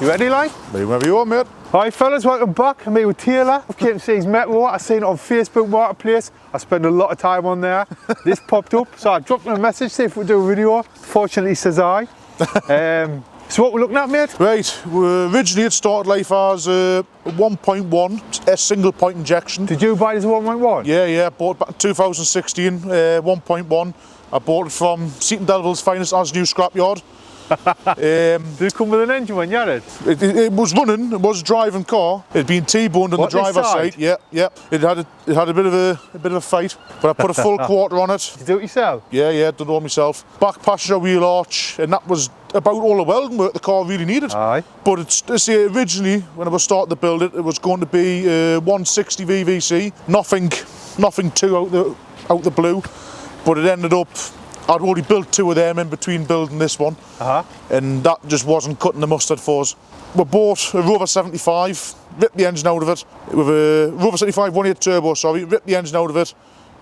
You ready, like? Ready whenever you are, mate. Hi fellas, welcome back. I'm here with Taylor. I've came to see his Metro. I seen it on Facebook Marketplace. I spend a lot of time on there. This popped up, so I dropped him a message, see if we'll do a video. Fortunately, he says aye. So what we're looking at, mate? Right, originally it started life as a 1.1, a single point injection. Did you buy this 1.1? Yeah, bought it back in 2016, 1.1. I bought it from Seaton Delville's finest as new scrapyard. Did it come with an engine when you had it? It was running, it was a driving car. It had been T-boned on the driver's side. Yeah. It had a bit of a fight, but I put a full quarter on it. Did you do it yourself? Yeah, done it all myself. Back passenger wheel arch, and that was about all the welding work the car really needed. Aye. But it's originally, when I was starting to build it, it was going to be 160 VVC, nothing too out the blue, but it ended up, I'd already built two of them in between building this one, and that just wasn't cutting the mustard for us. We bought a Rover 75, ripped the engine out of it, with a Rover 75 1.8 turbo, ripped the engine out of it,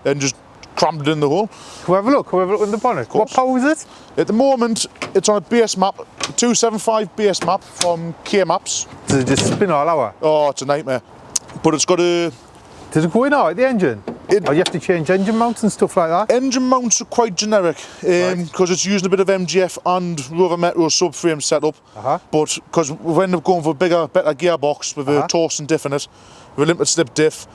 and just crammed it in the hole. Can we have a look in the bonnet? What power is it? At the moment, it's on a base map, a 275 base map from K-Maps. Does it just spin all hour? Oh, it's a nightmare. But it's got a... Does it go in out, the engine? Or you have to change engine mounts and stuff like that? Engine mounts are quite generic, because it's using a bit of MGF and Rover Metro subframe setup. But because we've ended up going for a better gearbox with a Torsen diff in it, with a limited slip diff.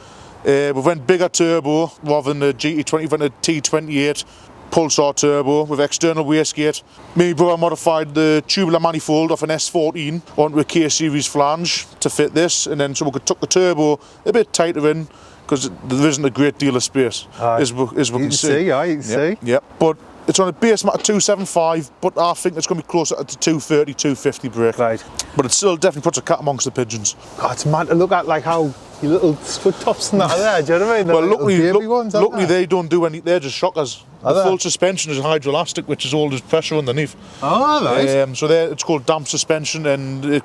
We went bigger turbo rather than the GT20, we went a T28 Pulsar turbo with external wastegate. Me and brother modified the tubular manifold off an S14 onto a K-series flange to fit this, and then so we could tuck the turbo a bit tighter in, because there isn't a great deal of space, as we can see. You can see. Yeah, but it's on a base mat of 275, but I think it's going to be closer to 230, 250 brake. Right. But it still definitely puts a cat amongst the pigeons. God, it's mad to look at, like how your little split tops and that are there, do you know what I mean? Well, luckily they don't do any, they're just shockers. The full suspension is hydroelastic, which is all this pressure underneath. Oh, right. So it's called damp suspension, and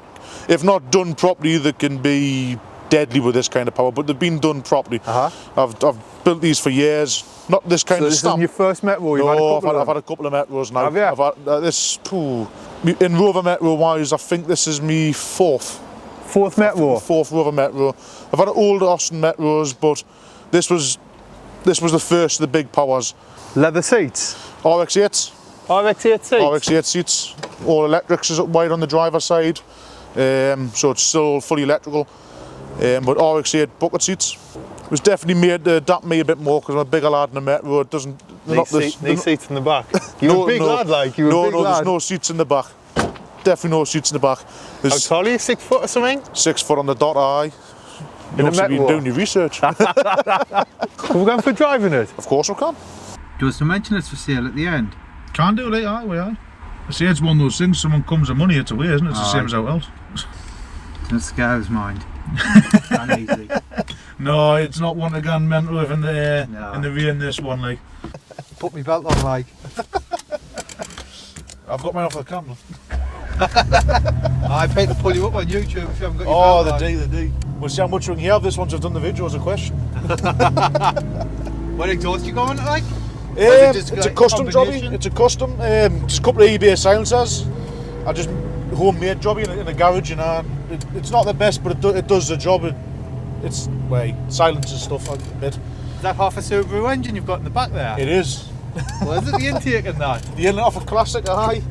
if not done properly, they can be deadly with this kind of power, but they've been done properly. I've built these for years. Not this kind of stamp. This is your first Metro? I've had a couple of Metros now. Have you? I've had in Rover Metro wise, I think this is me fourth Metro? Fourth Rover Metro. I've had older Austin Metros, but this was the first of the big powers. Leather seats? RX-8s. RX-8 seats? RX-8 seats. All electrics is up wide on the driver's side, so it's still fully electrical. But RX-8 bucket seats. It was definitely made to adapt me a bit more, because I'm a bigger lad in the Metro. It doesn't... Need seats in the back? You're a big lad, like? No, there's no seats in the back. Definitely no seats in the back. How tall are you? 6 foot or something? 6 foot on the dot, aye. You must have been doing your research. Are we going for driving it? Of course we can. Do us to mention it's for sale at the end? Can do, like, aye, we are. I say it's one of those things, someone comes with money, it's away, isn't it? It's the same as out else. It scares mind. Easy. No, it's not one again mental in the rear in this one, like. Put my belt on, like. I've got mine off the camera. I bet to pull you up on YouTube if you haven't got your belt on. The D. We'll see how much we can hear of this once I've done the video as a question. What exhaust you going like? It's a custom jobby. It's a custom. Just a couple of eBay silencers. I just homemade jobby in a garage, it's not the best, but it does the job. It's silences stuff a bit. Is that half a Subaru engine you've got in the back there? It is. Well, is it the intake and that? The inlet off a classic, aye.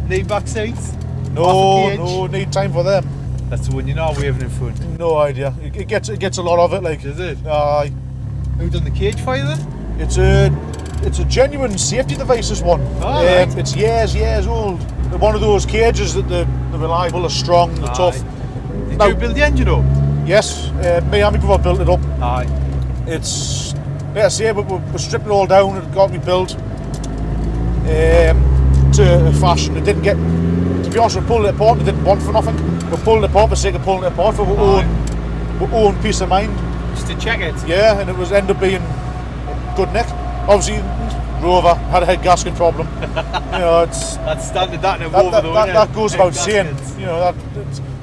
Need back seats? No, need time for them. That's the one you're not waving in front. No idea. It gets a lot of it, like. Is it? Aye. Who done the cage for you then? It's a genuine safety device, this one. Right. It's years old. One of those cages that they're reliable, they're strong, they're tough. Did you build the engine up? Yes, me and my brother built it up. Aye. It's, like I say, we stripped it all down, it got rebuilt to fashion. It didn't get, to be honest, we pulled it apart, it didn't want for nothing. We pulled it apart for the sake of pulling it apart for our own peace of mind. Just to check it? Yeah, and it was ended up being good nick. Obviously, Rover had a head gasket problem. You know, it's that's standard. That goes without saying. You know,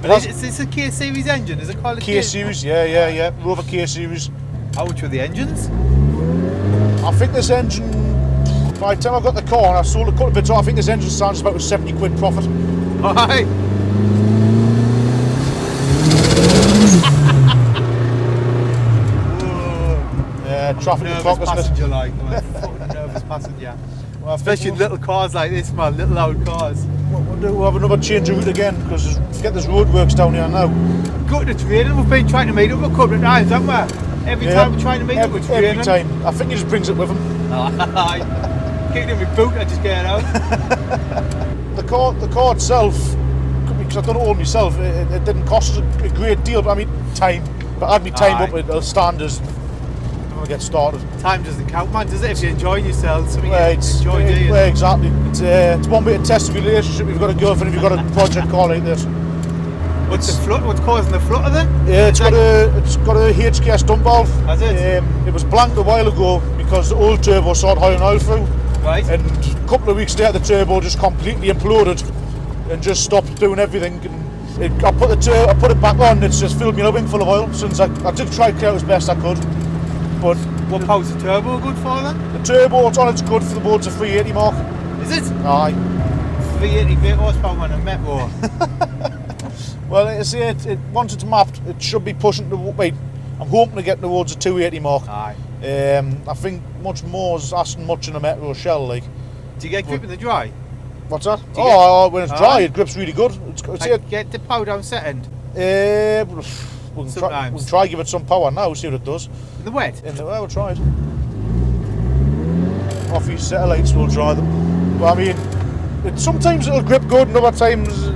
it's a K series engine. Is it called a K series? Yeah. Rover K series. How much were the engines? I think this engine, by the time I got the car and I sold a couple of bits off, I think this engine stands about a 70 quid profit. Alright. traffic nervous o'clock, isn't it? passenger like, man. Fucking nervous passenger. Well, I think Especially little cars like this, man, little old cars. we'll have another change of route again because forget there's roadworks down here now. Go to the training, we've been trying to meet up a couple of times, haven't we? Every time we're trying to meet up with training. Every time. I think he just brings it with him. Kicked in my boot, I just get it out. The car itself, because I've done it all myself, it didn't cost us a great deal, but I mean, time. But I had my time up at standards when I get started. Time doesn't count, man, does it? If you're enjoying yourself, something Well, you enjoy doing. Well, exactly. It's one way to test a relationship if you've got a girlfriend, if you've got a project car like this. What's the flutter? What's causing the flutter then? Yeah, it's got a HKS dump valve. Has it? It was blanked a while ago because the old turbo started hauling oil through. Right. And a couple of weeks later, the turbo just completely imploded and just stopped doing everything. And I put it back on. It's just filled me a wing full of oil. Since I did try to clear out as best I could, but what power's the turbo good for then? the turbo, it's good for the boards of 380 mark. Is it? Aye. 380 bit horsepower on a Metro. Well, once it's mapped, it should be pushing to. Wait, I'm hoping to get towards the 280 mark. Aye. I think much more is asking much in a Metro shell, like. Do you get grip in the dry? What's that? Oh, When it's dry, it grips really good. Get the power down set end. We can try give it some power now, see what it does. In the wet? We'll try it. Off these satellites, we'll try them. But I mean, sometimes it'll grip good, and other times,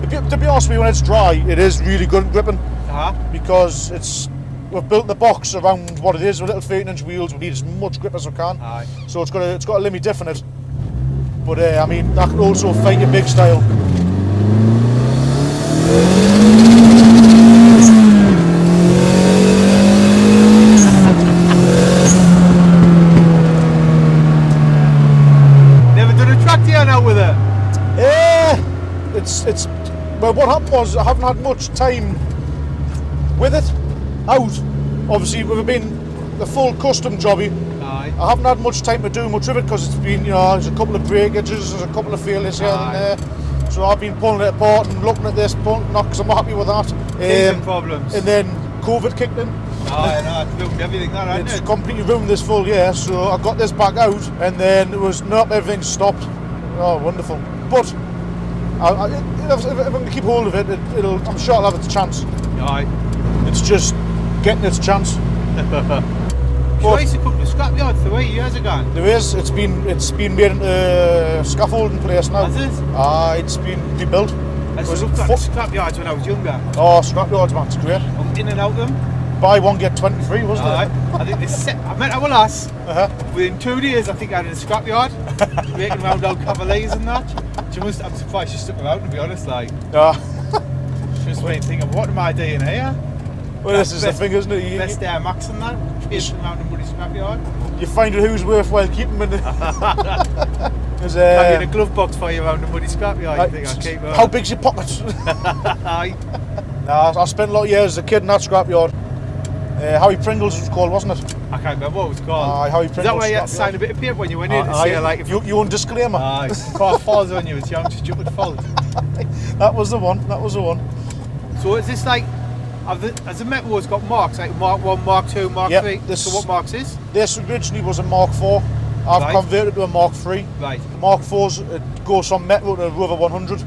to be honest with you, when it's dry, it is really good at gripping. Because we've built the box around what it is with little 13-inch wheels. We need as much grip as we can. Aye. So it's got a limit diff in it. But I mean, that can also fight your big style. Never done a track here now with it? Well, what happened was I haven't had much time with it out. Obviously, with it being the full custom jobby, Aye. I haven't had much time to do much of it because it's been, there's a couple of breakages, there's a couple of failures here and there. So I've been pulling it apart and looking at this, because I'm not happy with that. Problems. And then COVID kicked in. It's ruined everything, hasn't It's it? completely ruined this full year, so I got this back out, and then it was, nope, everything stopped. Oh, wonderful. But if I can keep hold of it, I'm sure I'll have its chance. Aye. It's just getting its chance. I used to come to scrapyard 3 years ago. There is. It's been made into a scaffolding place now. Has it? It's been rebuilt. I used to look at scrapyards when I was younger. Oh, scrapyards, man, it's great. I'm in and out of them. Buy one, get 23, wasn't Aye. it? I think I met our lass. Within 2 days, I think I had in a scrapyard, making round old Cavaliers and that. I'm surprised she stuck around, to be honest. Like, just made me think of what am I doing here? Well, this is the thing, isn't it? Best Air Max and that, chasing around the muddy scrapyard. You find out who's worthwhile keeping in I've got a glove box for you around the muddy scrapyard. You think I'll keep her? How big's your pocket? Aye. I spent a lot of years as a kid in that scrapyard. Howie Pringles was called, wasn't it? I can't remember what it was called. Howie Pringles. Is that why you had to sign a bit of paper when you went in to say like if you own disclaimer? Aye. Car falls on you, it's young, stupid fault. That was the one. So is this like, has the Metro's got marks, like Mark 1, Mark 2, Mark 3? So what marks is? This originally was a Mark 4. I've converted to a Mark 3. Right. The Mark 4's goes from Metro to Rover 100.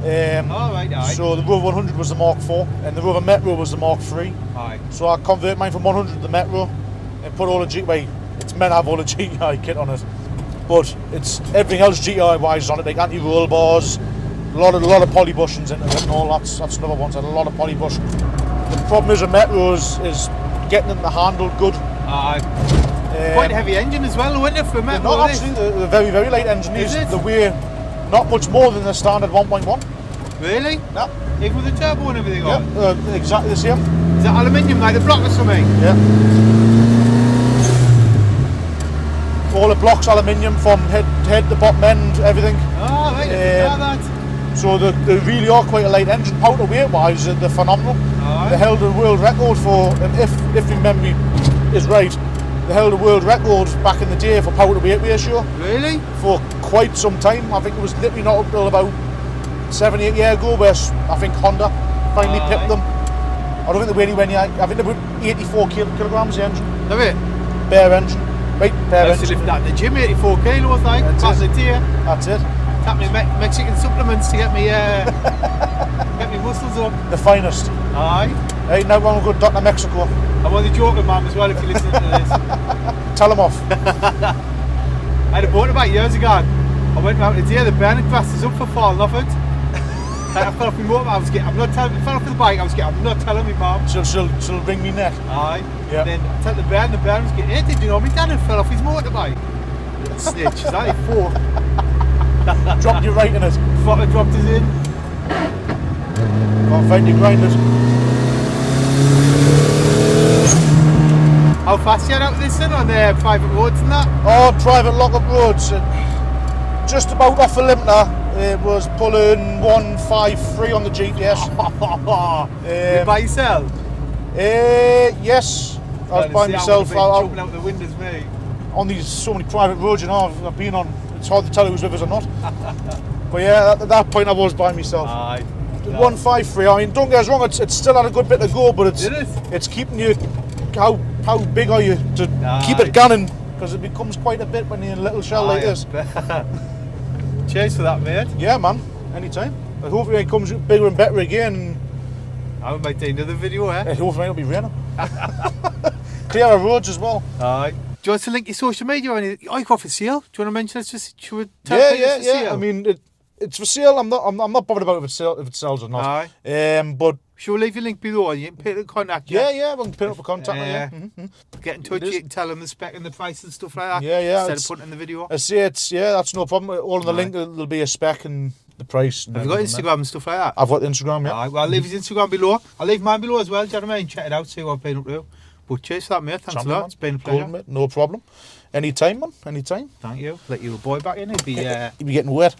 Aye. So the Rover 100 was the Mark 4 and the Rover Metro was the Mark 3. Aye. So I converted mine from 100 to the Metro and put all the it's meant to have all the GTI kit on it. But it's everything else GTI wise on it, like anti-roll bars, a lot of poly bushings into it and all that's another one, so a lot of poly bushing. The problem is with Metros is getting them to handle good. Aye. Quite a heavy engine as well, isn't it, for a Metro? Not actually, the very, very light engine is it? The weigh not much more than the standard 1.1. Really? Yeah. Even with the turbo and everything on? Yeah, exactly the same. Is that aluminium like the block or something? Yeah. All the blocks aluminium from head to bottom end, everything. Oh, right, I didn't know that. So they really are quite a light engine. Power to weight wise, they're phenomenal. Right. They held a world record for, and if my memory is right, they held a world record back in the day for power to weight ratio. Really? For quite some time. I think it was literally not until about 7-8 years ago where I think Honda finally picked them. I don't think they weigh anywhere near, I think they were 84 kilograms the engine. Love it. bare engine. Right, bare I used to engine. lift that in the gym, 84 kilos, like, That's back it. in the day. That's it. Tap me Mexican supplements to get me, get me muscles up. The finest. Aye. Hey, now we're going to Mexico. I'm only joking, mum, as well, if you're listening to this. Tell them off. I had a motorbike years ago. I went round today, the burning glass is up for falling off it. I fell off my motorbike, I'm not telling, I fell off the bike, I'm not telling my mum. She'll ring me neck. Aye. Yeah. And then I tell the burn was getting, hey, did you know my dad had fell off his motorbike? Little snitch, he's only 4. Dropped you right in it. Fucker dropped us in. Can't find your grinders. How fast you had out of this thing on private roads and that? Oh, private lock-up roads. Just about off the limiter. It was pulling 153 on the GPS. By yourself? Yes. I was by myself. Jumping out the windows, mate. On these so many private roads, you know, I've been on. It's hard to tell who's with us or not. But yeah, at that point I was by myself. Aye. 153. I mean, don't get us wrong. It's still had a good bit to go, but It it's keeping you. How big are you to keep it gunning? Because it becomes quite a bit when you're in a little shell like this. Cheers for that, mate. Yeah, man. Anytime. I hope it comes bigger and better again. I might do another video, eh? Hopefully it'll be raining. Clear our roads as well. Aye. Do you want to link your social media or anything? Oh, you got for sale. Do you want to mention it? Should we tell Yeah. people it's for sale? I mean, it's for sale. I'm not bothered about if it sells or not. Aye. But Sure, we'll leave your link below and you can pick the contact. yeah, we'll put up a contact. Get in touch, you can tell them the spec and the price and stuff like that. Yeah. Instead of putting in the video. I say that's no problem. All in the link there'll be a spec and the price. Have you got Instagram and stuff like that? I've got Instagram, yeah. Aye, well, I'll leave his Instagram below. I'll leave mine below as well, do you know what I mean? Check it out, see what I've been up to. But cheers for that, mate. Thanks a lot. It's been a pleasure. Cool, mate. No problem. Anytime, man. Anytime. Thank you. Let your boy back in. He'd be You'll be getting wet.